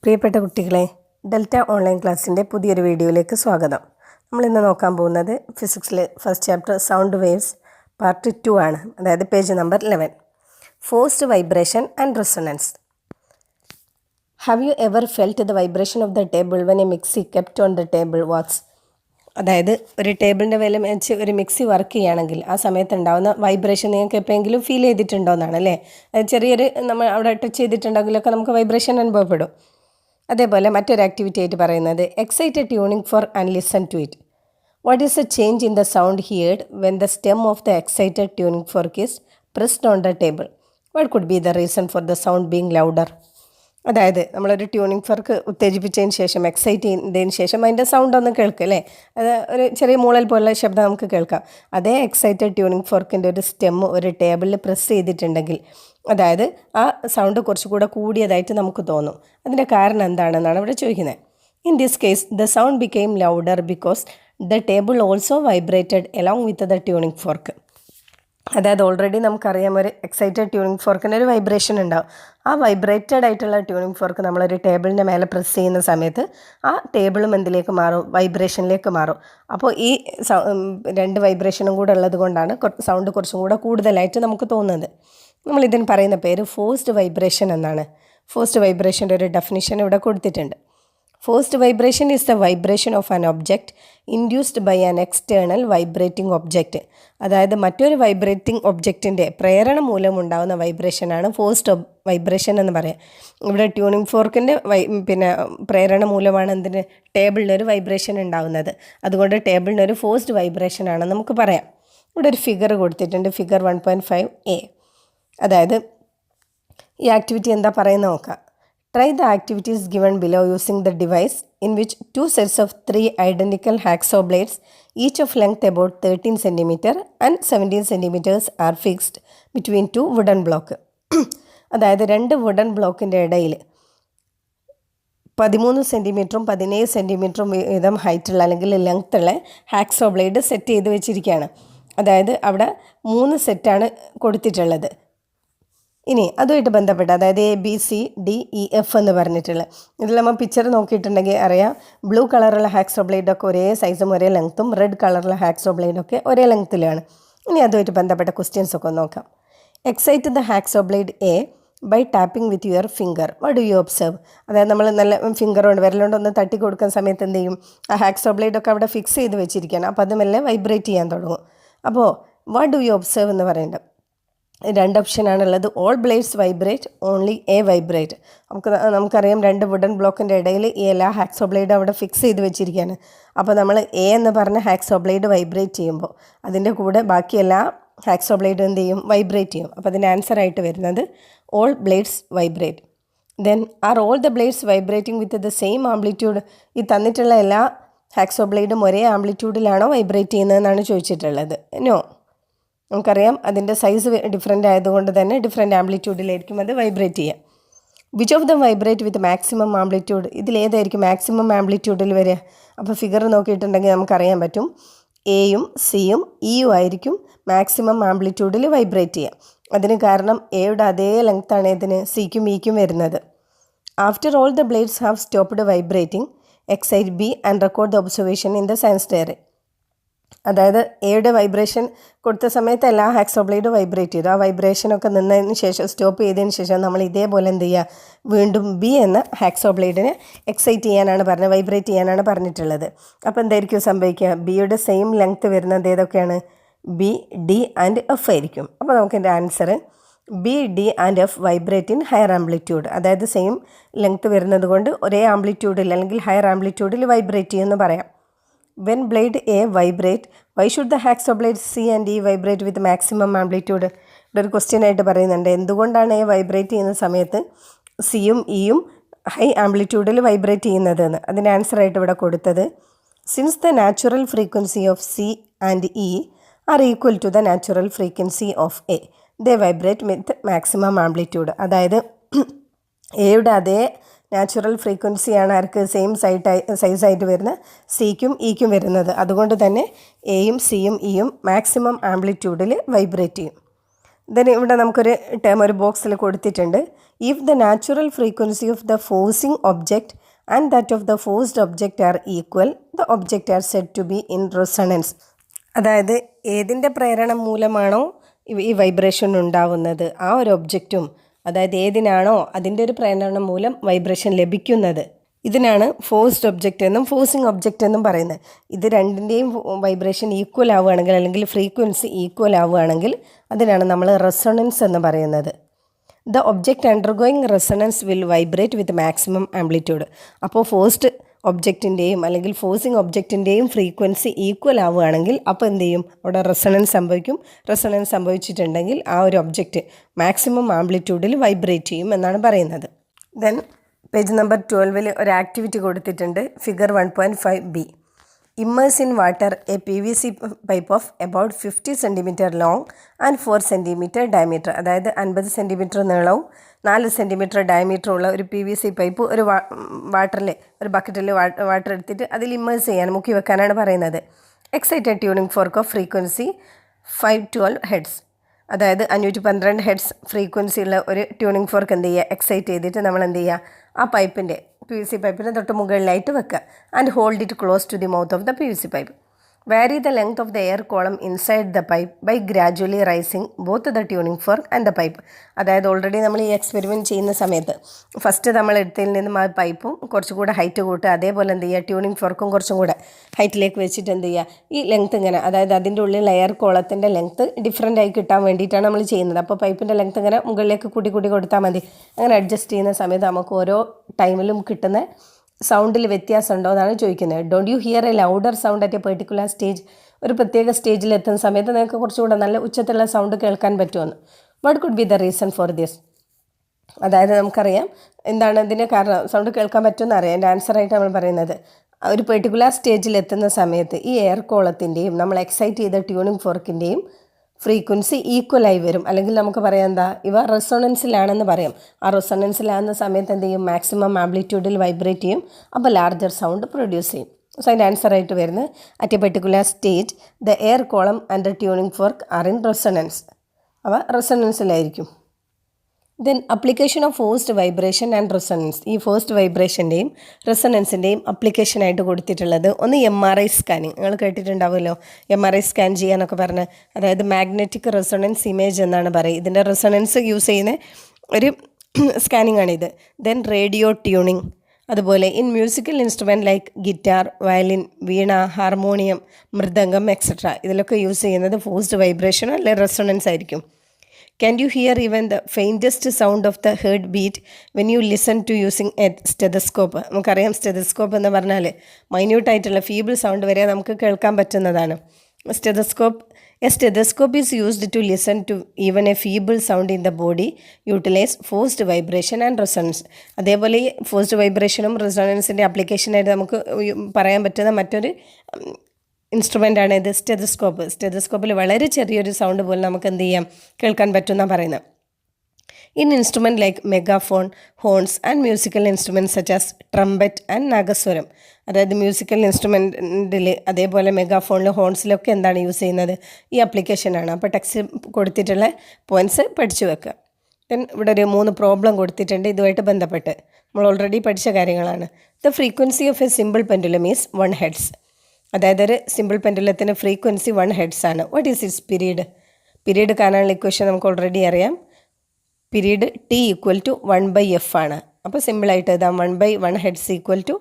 പ്രിയപ്പെട്ട കുട്ടികളെ, delta online ക്ലാസ്സിൻ്റെ പുതിയൊരു വീഡിയോയിലേക്ക് സ്വാഗതം. നമ്മളിന്ന് നോക്കാൻ പോകുന്നത് ഫിസിക്സിലെ first chapter sound waves part 2 ആണ്. അതായത് page number 11, forced vibration and resonance. Have you ever felt the vibration of the table when a mixie kept on the table works? അതായത് ഒരു ടേബിളിൻ്റെ വില വെച്ച് ഒരു മിക്സി വർക്ക് ചെയ്യുകയാണെങ്കിൽ ആ സമയത്ത് ഉണ്ടാകുന്ന വൈബ്രേഷൻ നിങ്ങൾക്ക് എപ്പോഴെങ്കിലും ഫീൽ ചെയ്തിട്ടുണ്ടോ എന്നാണ് അല്ലേ. അത് ചെറിയൊരു നമ്മൾ അവിടെ ടച്ച് ചെയ്തിട്ടുണ്ടെങ്കിലൊക്കെ നമുക്ക് വൈബ്രേഷൻ അനുഭവപ്പെടും. അതേപോലെ മറ്റൊരു ആക്ടിവിറ്റി ആയിട്ട് പറയുന്നത് excite tuning fork and listen to it. What is a change in the sound heard when the stem of the excited tuning fork is pressed on the table? What could be the reason for the sound being louder? അതായത് നമ്മളൊരു tuning fork ഉത്തേജിപ്പിച്ചതിന് ശേഷം excite ചെയ്യുന്നതിന് ശേഷം അതിൻ്റെ sound ഒന്ന് കേൾക്കും അല്ലേ. അത് ഒരു ചെറിയ മൂളൽ പോലുള്ള ശബ്ദം നമുക്ക് കേൾക്കാം. അതേ എക്സൈറ്റഡ് ട്യൂണിംഗ് ഫോർക്കിൻ്റെ ഒരു സ്റ്റെം ഒരു ടേബിളിൽ പ്രസ് ചെയ്തിട്ടുണ്ടെങ്കിൽ അതായത് ആ സൗണ്ട് കുറച്ചുകൂടെ കൂടിയതായിട്ട് നമുക്ക് തോന്നും. അതിൻ്റെ കാരണം എന്താണെന്നാണ് ഇവിടെ ചോദിക്കുന്നത്. In this case the sound became louder because the table also vibrated along with the tuning fork. അതായത് ഓൾറെഡി നമുക്കറിയാം ഒരു എക്സൈറ്റഡ് ട്യൂണിംഗ് ഫോർക്കിന് ഒരു വൈബ്രേഷൻ ഉണ്ടാവും. ആ വൈബ്രേറ്റഡ് ആയിട്ടുള്ള ട്യൂണിംഗ് ഫോർക്ക് നമ്മളൊരു ടേബിളിൻ്റെ മേലെ പ്രസ് ചെയ്യുന്ന സമയത്ത് ആ ടേബിളും എന്തിലേക്ക് മാറും? വൈബ്രേഷനിലേക്ക് മാറും. അപ്പോൾ ഈ രണ്ട് വൈബ്രേഷനും കൂടെ ഉള്ളത് കൊണ്ടാണ് സൗണ്ട് കുറച്ചും കൂടെ കൂടുതലായിട്ട് നമുക്ക് തോന്നുന്നത്. നമ്മളിതിന് പറയുന്ന പേര് ഫോഴ്സ്ഡ് വൈബ്രേഷൻ എന്നാണ്. ഫോഴ്സ്ഡ് വൈബ്രേഷൻ്റെ ഒരു ഡെഫിനിഷൻ ഇവിടെ കൊടുത്തിട്ടുണ്ട്. Forced vibration is the vibration of an object induced by an external vibrating object. അതായത് മറ്റൊരു വൈബ്രേറ്റിംഗ് ഒബ്ജക്റ്റിൻ്റെ പ്രേരണ മൂലം ഉണ്ടാകുന്ന വൈബ്രേഷനാണ് ഫോഴ്സ്ഡ് വൈബ്രേഷൻ എന്ന് പറയാം. ഇവിടെ ട്യൂണിംഗ് ഫോർക്കിൻ്റെ പ്രേരണ മൂലമാണ് എന്തിന് ടേബിളിനൊരു വൈബ്രേഷൻ ഉണ്ടാകുന്നത്. അതുകൊണ്ട് ടേബിളിനൊരു ഫോഴ്സ്ഡ് വൈബ്രേഷൻ ആണെന്ന് നമുക്ക് പറയാം. ഇവിടെ ഒരു ഫിഗർ കൊടുത്തിട്ടുണ്ട്, ഫിഗർ 1.5a. അതായത് ഈ ആക്ടിവിറ്റി എന്താ പറയുന്നത് നോക്കാം. Try the activities given below using the device in which 2 sets of 3 identical hacksaw blades each of length about 13 cm and 17 cm are fixed between 2 wooden block. അതായത് 2 wooden ബ്ലോക്കിൻ്റെ ഇടയിൽ 13 സെൻറ്റിമീറ്ററും 17 സെൻറ്റിമീറ്ററും വീതം ഹൈറ്റുള്ള അല്ലെങ്കിൽ ലെങ്ത്തുള്ള hacksaw blade set ചെയ്ത് വെച്ചിരിക്കുകയാണ്. അതായത് അവിടെ 3 സെറ്റാണ് കൊടുത്തിട്ടുള്ളത്. ഇനി അതുമായിട്ട് ബന്ധപ്പെട്ട് അതായത് ABCDEF എന്ന് പറഞ്ഞിട്ടുള്ളത് ഇതിൽ നമ്മൾ പിക്ചർ നോക്കിയിട്ടുണ്ടെങ്കിൽ അറിയാം, ബ്ലൂ കളറുള്ള ഹാക്സോ ബ്ലേഡൊക്കെ ഒരേ സൈസും ഒരേ ലെങ്ത്തും, റെഡ് കളറുള്ള ഹാക്സോ ബ്ലേഡൊക്കെ ഒരേ ലെങ്ത്തിലാണ്. ഇനി അതുമായിട്ട് ബന്ധപ്പെട്ട ക്വസ്റ്റ്യൻസ് ഒക്കെ നോക്കാം. Excite the hacksaw blade A by tapping with your finger. What do you observe? അതായത് നമ്മൾ നല്ല ഫിംഗർ കൊണ്ട് വിരലുകൊണ്ട് ഒന്ന് തട്ടി കൊടുക്കുന്ന സമയത്ത് എന്ത് ചെയ്യും? ആ ഹാക്സോ ബ്ലേഡൊക്കെ അവിടെ ഫിക്സ് ചെയ്ത് വെച്ചിരിക്കുകയാണ്. അപ്പോൾ അത് മെല്ലെ വൈബ്രേറ്റ് ചെയ്യാൻ തുടങ്ങും. അപ്പോൾ വാട്ട് ഡു യു ഒബ്സർവ് എന്ന് പറയേണ്ടത് 2 ഓപ്ഷനാണുള്ളത്. All blades vibrate, only A vibrate. നമുക്കറിയാം 2 വുഡൻ ബ്ലോക്കിൻ്റെ ഇടയിൽ ഈ എല്ലാ ഹാക്സോ ബ്ലേഡും അവിടെ ഫിക്സ് ചെയ്ത് വെച്ചിരിക്കുകയാണ്. അപ്പോൾ നമ്മൾ എ എന്ന് പറഞ്ഞ ഹാക്സോ ബ്ലേഡ് വൈബ്രേറ്റ് ചെയ്യുമ്പോൾ അതിൻ്റെ കൂടെ ബാക്കി എല്ലാ ഹാക്സോ ബ്ലേഡും എന്ത് ചെയ്യും? വൈബ്രേറ്റ് ചെയ്യും. അപ്പോൾ അതിൻ്റെ ആൻസർ ആയിട്ട് വരുന്നത് all blades vibrate. Then are all the blades vibrating with the same amplitude? ഈ തന്നിട്ടുള്ള എല്ലാ ഹാക്സോ ബ്ലേഡും ഒരേ ആംപ്ലിറ്റ്യൂഡിലാണോ വൈബ്രേറ്റ് ചെയ്യുന്നതെന്നാണ് ചോദിച്ചിട്ടുള്ളത്. നോ. നമുക്കറിയാം അതിൻ്റെ സൈസ് ഡിഫറെൻ്റ് ആയതുകൊണ്ട് തന്നെ ഡിഫറെൻറ്റ് ആംപ്ലിറ്റ്യൂഡിലായിരിക്കും അത് വൈബ്രേറ്റ് ചെയ്യുക. Which of them vibrate with maximum amplitude? ഇതിലേതായിരിക്കും മാക്സിമം ആംപ്ലിറ്റ്യൂഡിൽ വരിക? അപ്പോൾ ഫിഗർ നോക്കിയിട്ടുണ്ടെങ്കിൽ നമുക്കറിയാൻ പറ്റും എയും സിയും ഇയും ആയിരിക്കും മാക്സിമം ആംപ്ലിറ്റ്യൂഡിൽ വൈബ്രേറ്റ് ചെയ്യുക. അതിന് കാരണം എയുടെ അതേ ലെങ്ത്താണ് ഇതിന് സിക്കും ഇക്കും വരുന്നത്. After all the blades have stopped vibrating excite B and record the observation in the science diary. അതായത് എയുടെ വൈബ്രേഷൻ കൊടുത്ത സമയത്ത് എല്ലാ ഹാക്സോ ബ്ലേഡും വൈബ്രേറ്റ് ചെയ്തു. ആ വൈബ്രേഷനൊക്കെ നിന്നതിന് ശേഷം സ്റ്റോപ്പ് ചെയ്തതിന് ശേഷം നമ്മൾ ഇതേപോലെ എന്ത് ചെയ്യുക? വീണ്ടും ബി എന്ന ഹാക്സോ ബ്ലേഡിനെ എക്സൈറ്റ് ചെയ്യാനാണ് പറഞ്ഞത്, വൈബ്രേറ്റ് ചെയ്യാനാണ് പറഞ്ഞിട്ടുള്ളത്. അപ്പോൾ എന്തായിരിക്കും സംഭവിക്കുക? ബിയുടെ സെയിം ലെങ്ത്ത് വരുന്നത് ഏതൊക്കെയാണ്? ബി, ഡി ആൻഡ് എഫ് ആയിരിക്കും. അപ്പോൾ നമുക്ക് എൻ്റെ answer B, D and F vibrate in higher amplitude. അതായത് സെയിം ലെങ്ത്ത് വരുന്നത് കൊണ്ട് ഒരേ ആംപ്ലിറ്റ്യൂഡിൽ അല്ലെങ്കിൽ ഹയർ ആംപ്ലിറ്റ്യൂഡിൽ വൈബ്രേറ്റ് ചെയ്യുമെന്ന് പറയാം. When blade A vibrate, why should the hacksaw blades C and E vibrate with maximum amplitude? ഇവിടെ ഒരു ക്വസ്റ്റ്യൻ ആയിട്ട് പറയുന്നുണ്ട്, എന്തുകൊണ്ടാണ് എ വൈബ്രേറ്റ് ചെയ്യുന്ന സമയത്ത് സിയും ഇയും ഹൈ ആംപ്ലിറ്റ്യൂഡിൽ വൈബ്രേറ്റ് ചെയ്യുന്നതെന്ന്. അതിൻ്റെ ആൻസർ ആയിട്ട് ഇവിടെ കൊടുത്തത് since the natural frequency of C and E are equal to the natural frequency of A, they vibrate with maximum amplitude. അതായത് എയുടെ അതേ നാച്ചുറൽ ഫ്രീക്വൻസിയാണ് ആർക്ക്? സെയിം സൈസായിട്ട് വരുന്ന സിക്കും ഇക്കും വരുന്നത്. അതുകൊണ്ട് തന്നെ എയും സിയും ഇയും മാക്സിമം ആംപ്ലിറ്റ്യൂഡിൽ വൈബ്രേറ്റ് ചെയ്യും. ദെൻ ഇവിടെ നമുക്കൊരു ടേം ഒരു ബോക്സിൽ കൊടുത്തിട്ടുണ്ട്. If the natural frequency of the forcing object and that of the forced object are equal, the object are said to be in resonance. അതായത് ഏതിൻ്റെ പ്രേരണ മൂലമാണോ ഈ വൈബ്രേഷൻ ഉണ്ടാവുന്നത്, ആ ഒരു ഒബ്ജക്റ്റും അതായത് ഏതിനാണോ അതിൻ്റെ ഒരു പ്രേരണ മൂലം വൈബ്രേഷൻ ലഭിക്കുന്നത്, ഇതിനാണ് ഫോഴ്സ്ഡ് ഒബ്ജക്റ്റ് എന്നും ഫോഴ്സിങ് ഒബ്ജക്റ്റ് എന്നും പറയുന്നത്. ഇത് രണ്ടിൻ്റെയും വൈബ്രേഷൻ ഈക്വൽ ആവുകയാണെങ്കിൽ അല്ലെങ്കിൽ ഫ്രീക്വൻസി ഈക്വൽ ആവുകയാണെങ്കിൽ അതിനാണ് നമ്മൾ റെസൊണൻസ് എന്ന് പറയുന്നത്. The object undergoing resonance will vibrate with maximum amplitude. അപ്പോൾ ഫോഴ്സ്ഡ് ഒബ്ജക്റ്റിൻ്റെയും അല്ലെങ്കിൽ ഫോഴ്സിങ് ഒബ്ജക്റ്റിൻ്റെയും ഫ്രീക്വൻസി ഈക്വൽ ആവുകയാണെങ്കിൽ അപ്പോൾ എന്ത് ചെയ്യും, അവിടെ റെസൊണൻസ് സംഭവിക്കും. റെസൊണൻസ് സംഭവിച്ചിട്ടുണ്ടെങ്കിൽ ആ ഒരു ഒബ്ജക്റ്റ് മാക്സിമം ആംപ്ലിറ്റ്യൂഡിൽ വൈബ്രേറ്റ് ചെയ്യും എന്നാണ് പറയുന്നത്. ദെൻ പേജ് നമ്പർ 12 ഒരു ആക്ടിവിറ്റി കൊടുത്തിട്ടുണ്ട്. Figure 1.5b. Immerse in water A PVC pipe off about 50 centimetre long and 4 centimetre diameter. അതായത് 50 സെൻറ്റിമീറ്റർ നീളവും 4 സെൻറ്റിമീറ്റർ ഡയമീറ്ററുള്ള ഒരു PVC പൈപ്പ് ഒരു വാട്ടറിൽ ഒരു ബക്കറ്റിൽ വാട്ടർ എടുത്തിട്ട് അതിൽ ഇമ്മേഴ്സ് ചെയ്യാൻ മുക്കി വെക്കാനാണ് പറയുന്നത്. Excited tuning fork of frequency 512 hertz. അതായത് 512 ഹെഡ്സ് ഫ്രീക്വൻസി ഉള്ള ഒരു ട്യൂണിംഗ് ഫോർക്ക് എന്ത് ചെയ്യുക, എക്സൈറ്റ് ചെയ്തിട്ട് നമ്മൾ എന്ത് ചെയ്യുക, ആ പൈപ്പിൻ്റെ PVC പൈപ്പിൻ്റെ തൊട്ട് മുകളിലായിട്ട് വെക്കുക. And hold it close to the mouth of the PVC pipe. Vary the length of the air column inside the pipe by gradually raising both the tuning fork and the pipe. അതായത് already നമ്മൾ ഈ experiment ചെയ്യുന്ന സമയത്ത് first നമ്മൾ എടുത്തതിൽ നിന്നും ആ പൈപ്പും കുറച്ചും കൂടെ ഹൈറ്റ് കൂട്ടുക, അതേപോലെ എന്ത് ചെയ്യുക, ട്യൂണിംഗ് ഫോർക്കും കുറച്ചും കൂടെ ഹൈറ്റിലേക്ക് വെച്ചിട്ട് എന്ത് ചെയ്യുക, ഈ ലെങ്ത്ത് ഇങ്ങനെ, അതായത് അതിൻ്റെ ഉള്ളിൽ എയർ കോളത്തിൻ്റെ ലെങ്ത്ത് ഡിഫറൻ്റ് ആയി കിട്ടാൻ വേണ്ടിയിട്ടാണ് നമ്മൾ ചെയ്യുന്നത്. അപ്പോൾ പൈപ്പിൻ്റെ ലെങ്ത്ത് ഇങ്ങനെ മുകളിലേക്ക് കൂട്ടി കൊടുത്താൽ മതി. അങ്ങനെ അഡ്ജസ്റ്റ് ചെയ്യുന്ന സമയത്ത് നമുക്ക് ഓരോ ടൈമിലും കിട്ടുന്ന സൗണ്ടിൽ വ്യത്യാസം ഉണ്ടോ എന്നാണ് ചോദിക്കുന്നത്. Don't you here A louder sound at a particular stage. ഒരു പ്രത്യേക സ്റ്റേജിൽ എത്തുന്ന സമയത്ത് നിങ്ങൾക്ക് കുറച്ചുകൂടെ നല്ല ഉച്ചത്തിലുള്ള സൗണ്ട് കേൾക്കാൻ പറ്റുമെന്ന്. What could be the reason for this? അതായത് നമുക്കറിയാം എന്താണ് ഇതിൻ്റെ കാരണം, സൗണ്ട് കേൾക്കാൻ പറ്റുമെന്ന് അറിയാം. എൻ്റെ ആൻസറായിട്ട് നമ്മൾ പറയുന്നത്, ഒരു പെർട്ടിക്കുലർ സ്റ്റേജിൽ എത്തുന്ന സമയത്ത് ഈ എയർ കോളത്തിൻ്റെയും നമ്മൾ എക്സൈറ്റ് ചെയ്ത ട്യൂണിംഗ് ഫോർക്കിൻ്റെയും ഫ്രീക്വൻസി ഈക്വലായി വരും. അല്ലെങ്കിൽ നമുക്ക് പറയാം എന്താ, ഇവ റെസൊണൻസിലാണെന്ന് പറയാം. ആ റെസൊണൻസിലാകുന്ന സമയത്ത് എന്ത് ചെയ്യും, മാക്സിമം ആംപ്ലിറ്റ്യൂഡിൽ വൈബ്രേറ്റ് ചെയ്യും. അപ്പോൾ ലാർജർ സൗണ്ട് പ്രൊഡ്യൂസ് ചെയ്യും. സോ അതിൻ്റെ ആൻസറായിട്ട് വരുന്നത്, at a particular stage the air column and the tuning fork are in resonance. അവ റെസൊണൻസിലായിരിക്കും. Then application of forced vibration and resonance. ഈ ഫോഴ്സ്ഡ് വൈബ്രേഷൻ്റെയും റെസൊണൻസിൻ്റെയും അപ്ലിക്കേഷനായിട്ട് കൊടുത്തിട്ടുള്ളത് ഒന്ന് MRI സ്കാനിങ്. നിങ്ങൾ കേട്ടിട്ടുണ്ടാവുമല്ലോ MRI സ്കാൻ ചെയ്യാനൊക്കെ പറഞ്ഞ്, അതായത് മാഗ്നറ്റിക് റെസൊണൻസ് ഇമേജ് എന്നാണ് പറയുക. ഇതിൻ്റെ റെസൊണൻസ് യൂസ് ചെയ്യുന്ന ഒരു സ്കാനിങ് ആണിത്. ദെൻ റേഡിയോ ട്യൂണിങ്, അതുപോലെ in musical instrument like guitar, violin, Veena, harmonium, mridangam etcetera. ഇതിലൊക്കെ യൂസ് ചെയ്യുന്നത് ഫോഴ്സ്ഡ് വൈബ്രേഷൻ അല്ലെങ്കിൽ റെസൊണൻസ് ആയിരിക്കും. Can you hear even the faintest sound of the heartbeat when you listen to using a stethoscope? നമുക്കറിയാം stethoscope എന്ന് പറഞ്ഞാൽ മൈന്യൂട്ടായിട്ടുള്ള feeble sound വരെ നമുക്ക് കേൾക്കാൻ പറ്റുന്നതാണ്. A stethoscope is used to listen to even a feeble sound in the body, utilize forced vibration and resonance. അതേപോലെ ഈ forced വൈബ്രേഷനും റെസൊണൻസിൻ്റെ ആപ്ലിക്കേഷനായിട്ട് നമുക്ക് പറയാൻ പറ്റുന്ന മറ്റൊരു ഇൻസ്ട്രുമെൻ്റ് ആണ് ഇത് സ്റ്റെതസ്കോപ്പ്. സ്റ്റെതസ്കോപ്പിൽ വളരെ ചെറിയൊരു സൗണ്ട് പോലും നമുക്ക് എന്ത് ചെയ്യാം, കേൾക്കാൻ പറ്റുമെന്നാണ് പറയുന്നത്. In instrument like megaphone, horns and musical instruments such as trumpet and nagaswaram. അതായത് മ്യൂസിക്കൽ ഇൻസ്ട്രുമെൻറ്റിൽ അതേപോലെ മെഗാഫോണിലും ഹോൺസിലൊക്കെ എന്താണ് യൂസ് ചെയ്യുന്നത്, ഈ ആപ്ലിക്കേഷനാണ്. അപ്പോൾ ടെക്സ്റ്റ് കൊടുത്തിട്ടുള്ള പോയിൻറ്റ്സ് പഠിച്ചു വെക്കുക. ദെൻ ഇവിടെ ഒരു 3 പ്രോബ്ലം കൊടുത്തിട്ടുണ്ട് ഇതുമായിട്ട് ബന്ധപ്പെട്ട്. നമ്മൾ ഓൾറെഡി പഠിച്ച കാര്യങ്ങളാണ്. The frequency of a simple pendulum is 1 hertz. അതായത് ഒരു സിമ്പിൾ പെൻഡുലത്തിന് ഫ്രീക്വൻസി 1 ഹെഡ്സ് ആണ്. What is its period? Period കാണാനുള്ള ഇക്വേഷൻ നമുക്ക് ഓൾറെഡി അറിയാം. പീരീഡ് T = 1/f ആണ്. അപ്പോൾ സിമ്പിളായിട്ട് എഴുതാം, 1/1 ഹെഡ്സ് =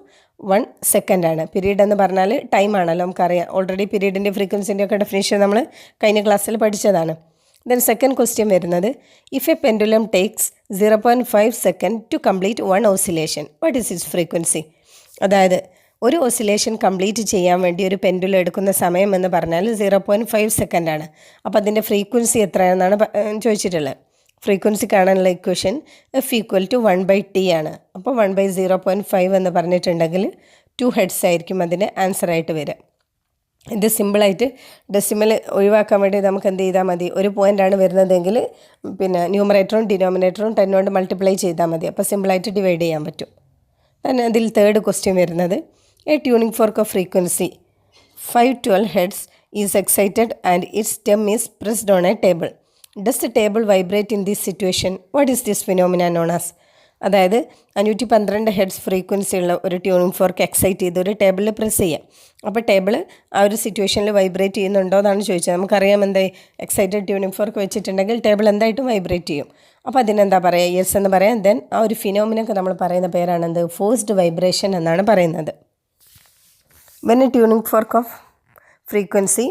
1 സെക്കൻഡ് ആണ്. പീരീഡ് എന്ന് പറഞ്ഞാൽ ടൈം ആണല്ലോ, നമുക്കറിയാം. ഓൾറെഡി പീരീഡിൻ്റെ ഫ്രീക്വൻസിൻ്റെ ഒക്കെ ഡെഫിനിഷൻ നമ്മൾ കഴിഞ്ഞ ക്ലാസ്സിൽ പഠിച്ചതാണ്. ദെൻ സെക്കൻഡ് ക്വസ്റ്റ്യൻ വരുന്നത്, if a pendulum takes 0.5 second to complete 1 oscillation, what is its frequency? അതായത് ഒരു ഓസിലേഷൻ കംപ്ലീറ്റ് ചെയ്യാൻ വേണ്ടി ഒരു പെൻഡുലം എടുക്കുന്ന സമയം എന്ന് പറഞ്ഞാൽ 0.5 സെക്കൻഡാണ്. അപ്പോൾ അതിൻ്റെ ഫ്രീക്വൻസി എത്രയാണെന്നാണ് ചോദിച്ചിട്ടുള്ളത്. ഫ്രീക്വൻസി കാണാനുള്ള ഇക്വേഷൻ F = 1/T ആണ്. അപ്പോൾ 1/0.5 എന്ന് പറഞ്ഞിട്ടുണ്ടെങ്കിൽ 2 ഹെഡ്സ് ആയിരിക്കും അതിൻ്റെ ആൻസറായിട്ട് വരിക. ഇത് സിമ്പിളായിട്ട് ഡെസിമൽ ഒഴിവാക്കാൻ വേണ്ടി നമുക്ക് എന്ത് ചെയ്താൽ മതി, ഒരു പോയിൻ്റാണ് വരുന്നതെങ്കിൽ പിന്നെ ന്യൂമറേറ്ററും ഡിനോമിനേറ്ററും 10 കൊണ്ട് മൾട്ടിപ്ലൈ ചെയ്താൽ മതി. അപ്പോൾ സിമ്പിളായിട്ട് ഡിവൈഡ് ചെയ്യാൻ പറ്റും. തന്നെ അതിൽ തേർഡ് ക്വസ്റ്റ്യൻ വരുന്നത്, a tuning fork of frequency 512 hertz is excited and its stem is pressed on a table. Does the table vibrate in this situation? What is this phenomena known as? അതായത് 512 heads frequency ഉള്ള ഒരു tuning fork excite ചെയ്ത് ഒരു ടേബിളിൽ press ചെയ്യാം. അപ്പോൾ table ആ ഒരു സിറ്റുവേഷനിൽ വൈബ്രേറ്റ് ചെയ്യുന്നുണ്ടോ എന്നാണ് ചോദിച്ചത്. നമുക്കറിയാം എന്തായി, എക്സൈറ്റഡ് ട്യൂണിംഗ് ഫോർക്ക് വെച്ചിട്ടുണ്ടെങ്കിൽ ടേബിൾ എന്തായിട്ടും വൈബ്രേറ്റ് ചെയ്യും. അപ്പോൾ അതിനെന്താ പറയുക? യെസ് എന്ന് പറയാം. ദെൻ ആ ഒരു ഫിനോമിനൊക്കെ നമ്മൾ പറയുന്ന പേരാണ് എന്ത്? ഫോഴ്സ്ഡ് വൈബ്രേഷൻ എന്നാണ് പറയുന്നത്. When a tuning fork of frequency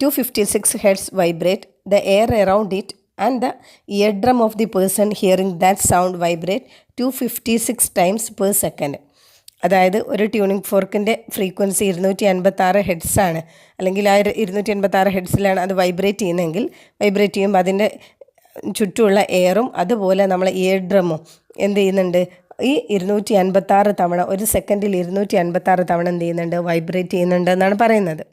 256 hertz vibrate, the air around it and the eardrum of the person hearing that sound vibrate 256 times per second. അതായത് ഒരു ട്യൂണിംഗ് ഫോർക്കിൻ്റെ ഫ്രീക്വൻസി 256 ഹെഡ്സാണ്, അല്ലെങ്കിൽ ആ 256 ഹെഡ്സിലാണ് അത് വൈബ്രേറ്റ് ചെയ്യുന്നതെങ്കിൽ വൈബ്രേറ്റ് ചെയ്യുമ്പോൾ അതിൻ്റെ ചുറ്റുമുള്ള എയറും അതുപോലെ നമ്മളെ ഇയർ ഡ്രമ്മും എന്ത് ചെയ്യുന്നുണ്ട്? ഈ 256 തവണ, ഒരു സെക്കൻഡിൽ 256 തവണ എന്ത് ചെയ്യുന്നുണ്ട്? വൈബ്രേറ്റ് ചെയ്യുന്നുണ്ട് എന്നാണ് പറയുന്നത്.